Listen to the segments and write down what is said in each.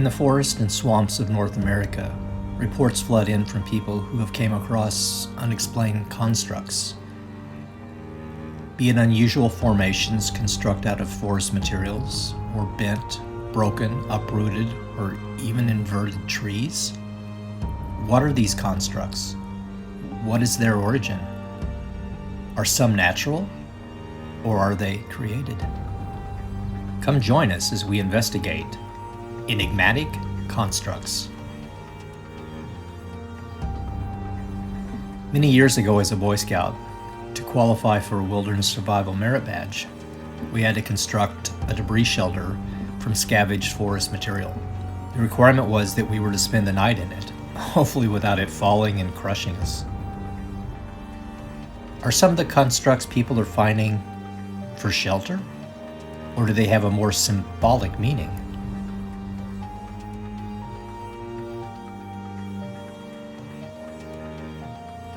In the forests and swamps of North America, reports flood in from people who have came across unexplained constructs. Be it unusual formations constructed out of forest materials, or bent, broken, uprooted, or even inverted trees. What are these constructs? What is their origin? Are some natural, or are they created? Come join us as we investigate enigmatic constructs. Many years ago as a Boy Scout, to qualify for a Wilderness Survival Merit Badge, we had to construct a debris shelter from scavenged forest material. The requirement was that we were to spend the night in it, hopefully without it falling and crushing us. Are some of the constructs people are finding for shelter? Or do they have a more symbolic meaning?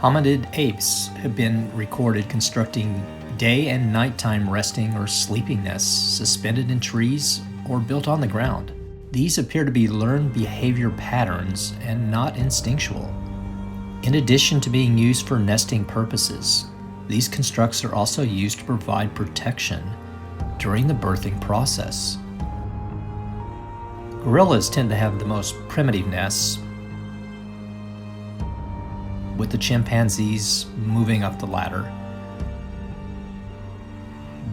Hominid apes have been recorded constructing day and nighttime resting or sleeping nests suspended in trees or built on the ground. These appear to be learned behavior patterns and not instinctual. In addition to being used for nesting purposes, these constructs are also used to provide protection during the birthing process. Gorillas tend to have the most primitive nests, with the chimpanzees moving up the ladder.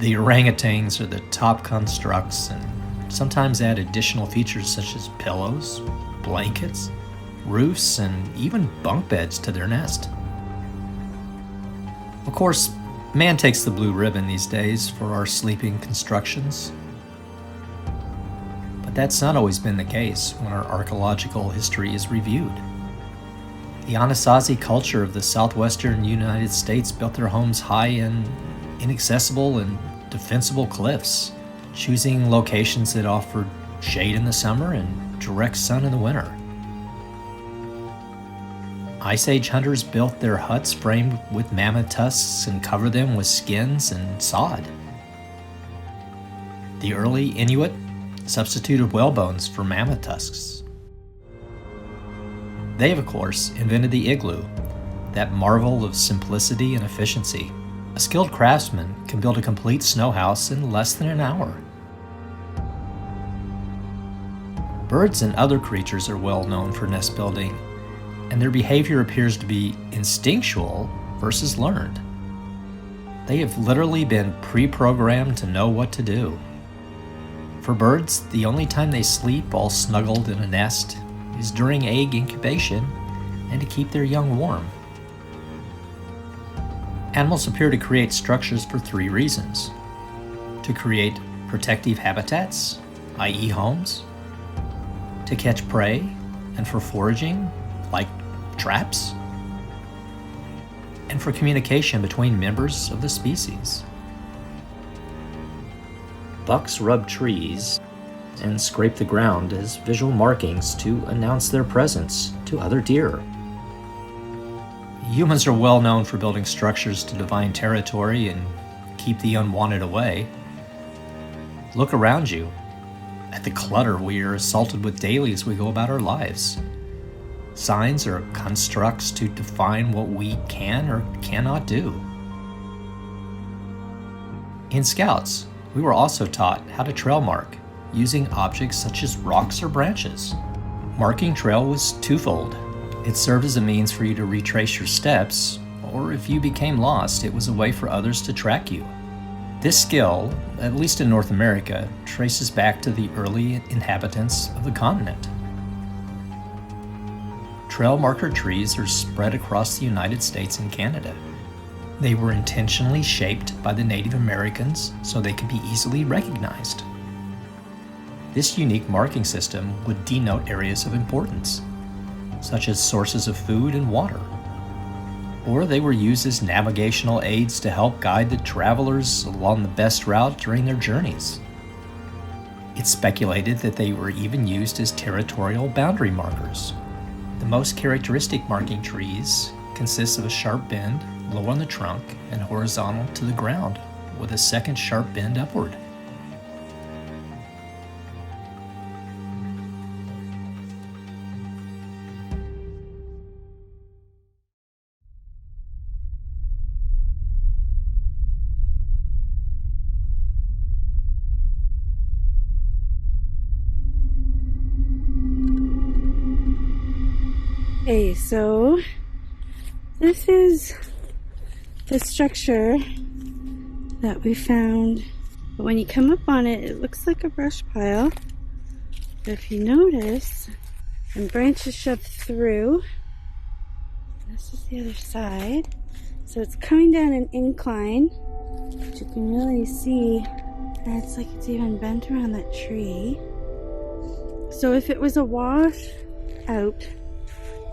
The orangutans are the top constructs and sometimes add additional features such as pillows, blankets, roofs, and even bunk beds to their nest. Of course, man takes the blue ribbon these days for our sleeping constructions. But that's not always been the case when our archaeological history is reviewed. The Anasazi culture of the southwestern United States built their homes high in inaccessible and defensible cliffs, choosing locations that offered shade in the summer and direct sun in the winter. Ice Age hunters built their huts framed with mammoth tusks and covered them with skins and sod. The early Inuit substituted whale bones for mammoth tusks. They, of course, invented the igloo, that marvel of simplicity and efficiency. A skilled craftsman can build a complete snow house in less than an hour. Birds and other creatures are well known for nest building, and their behavior appears to be instinctual versus learned. They have literally been pre-programmed to know what to do. For birds, the only time they sleep all snuggled in a nest is during egg incubation and to keep their young warm. Animals appear to create structures for three reasons: to create protective habitats, i.e. homes, to catch prey, and for foraging, like traps, and for communication between members of the species. Bucks rub trees and scrape the ground as visual markings to announce their presence to other deer. Humans are well known for building structures to define territory and keep the unwanted away. Look around you at the clutter we are assaulted with daily as we go about our lives. Signs are constructs to define what we can or cannot do. In Scouts, we were also taught how to trail mark using objects such as rocks or branches. Marking trail was twofold. It served as a means for you to retrace your steps, or if you became lost, it was a way for others to track you. This skill, at least in North America, traces back to the early inhabitants of the continent. Trail marker trees are spread across the United States and Canada. They were intentionally shaped by the Native Americans so they could be easily recognized. This unique marking system would denote areas of importance, such as sources of food and water, or they were used as navigational aids to help guide the travelers along the best route during their journeys. It's speculated that they were even used as territorial boundary markers. The most characteristic marking trees consist of a sharp bend low on the trunk and horizontal to the ground, with a second sharp bend upward. Okay, so this is the structure that we found. But when you come up on it, it looks like a brush pile. But if you notice, some branches shoved through. This is the other side. So it's coming down an incline, but you can really see, and it's like it's even bent around that tree. So if it was a wash out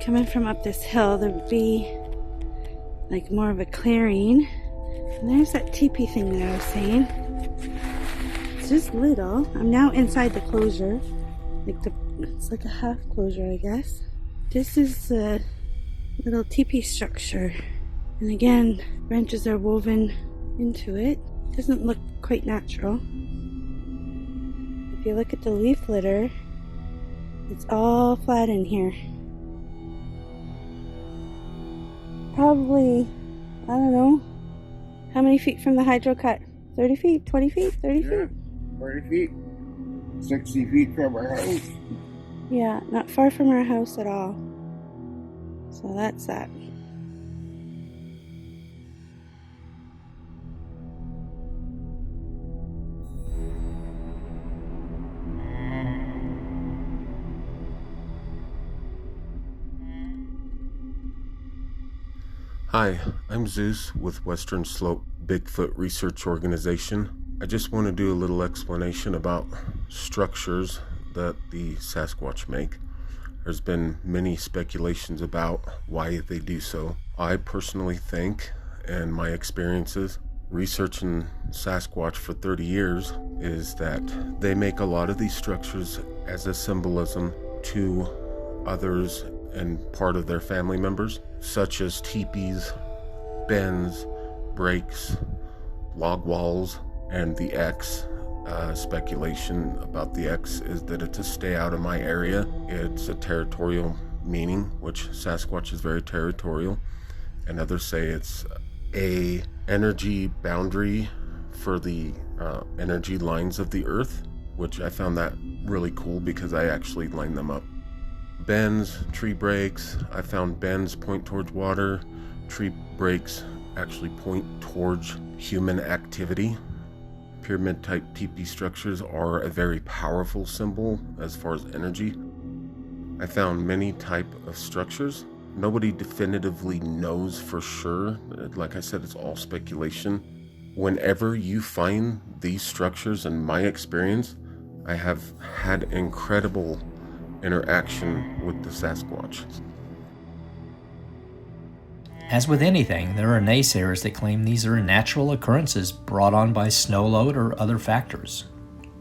coming from up this hill, there would be like more of a clearing. And there's that teepee thing that I was saying. It's just little. I'm now inside the closure. It's like a half closure, I guess. This is a little teepee structure. And again, branches are woven into it. Doesn't look quite natural. If you look at the leaf litter, it's all flat in here. Probably, I don't know, how many feet from the hydro cut? 30 feet, 20 feet, 30 feet? 40 feet, 60 feet from our house. Yeah, not far from our house at all. So that's that. Hi, I'm Zeus with Western Slope Bigfoot Research Organization. I just want to do a little explanation about structures that the Sasquatch make. There's been many speculations about why they do so. I personally think, and my experiences researching Sasquatch for 30 years, is that they make a lot of these structures as a symbolism to others and part of their family members, such as teepees, bends, breaks, log walls, and the X. Speculation about the X is that it's a stay out of my area. It's a territorial meaning, which Sasquatch is very territorial, and others say it's a energy boundary for the energy lines of the earth, which I found that really cool because I actually lined them up. Bends, tree breaks, I found bends point towards water, tree breaks actually point towards human activity. Pyramid type teepee structures are a very powerful symbol as far as energy. I found many type of structures. Nobody definitively knows for sure. Like I said, it's all speculation. Whenever you find these structures, in my experience, I have had incredible interaction with the Sasquatch. As with anything, there are naysayers that claim these are natural occurrences brought on by snow load or other factors.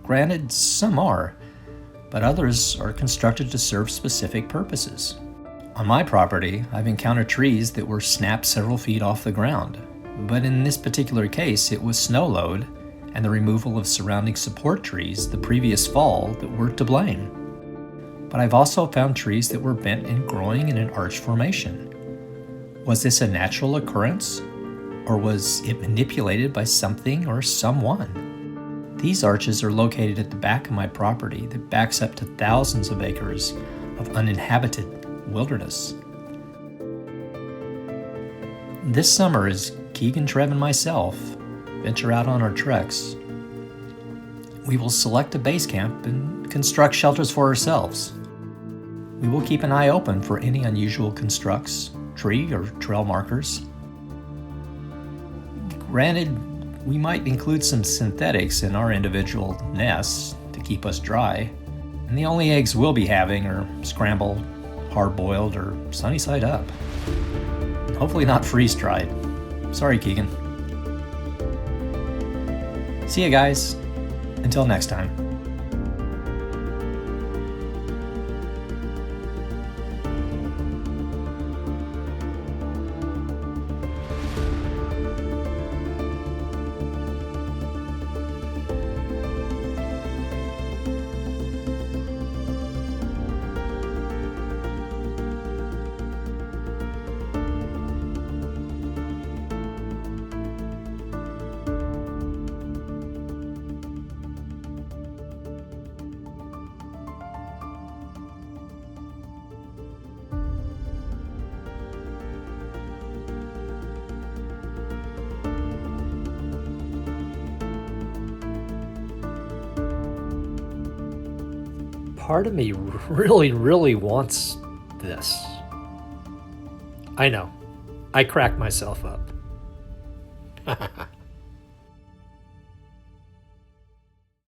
Granted, some are, but others are constructed to serve specific purposes. On my property, I've encountered trees that were snapped several feet off the ground, but in this particular case, it was snow load and the removal of surrounding support trees the previous fall that were to blame. But I've also found trees that were bent and growing in an arch formation. Was this a natural occurrence, or was it manipulated by something or someone? These arches are located at the back of my property that backs up to thousands of acres of uninhabited wilderness. This summer, as Keegan, Trev, and myself venture out on our treks, we will select a base camp and construct shelters for ourselves. We will keep an eye open for any unusual constructs, tree or trail markers. Granted, we might include some synthetics in our individual nests to keep us dry, and the only eggs we'll be having are scrambled, hard-boiled, or sunny side up. Hopefully not freeze-dried. Sorry, Keegan. See ya, guys. Until next time. part of me really wants this. I know. I crack myself up.